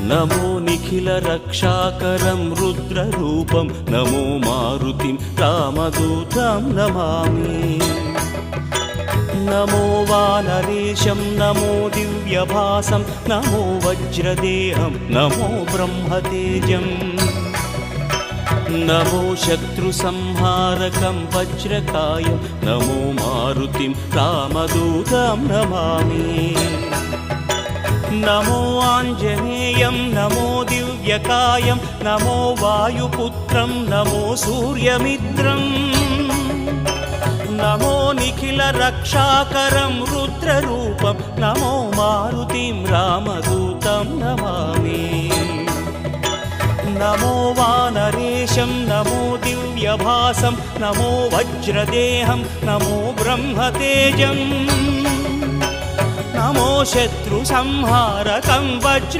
नमो निखिलरक्षाकरं रुद्ररूपं नमो मारुतिं रामदूतं नमामि नमो वानरेशं नमो दिव्यभासं नमो वज्रदेहं नमो ब्रह्मतेजम् नमो शत्रुसंहारकं वज्रकायं नमो मारुतिं रामदूतं नमामि नमो आञ्जनेयं नमो दिव्यकायं नमो वायुपुत्रं नमो सूर्यमित्रं नमो निखिलरक्षाकरं रुद्ररूपं नमो मारुतिं रामदूतं नमामि नमो वानरेशं नमो दिव्यभासं नमो वज्रदेहं नमो ब्रह्मतेजम् नमो शत्रुसंहारकं वज्र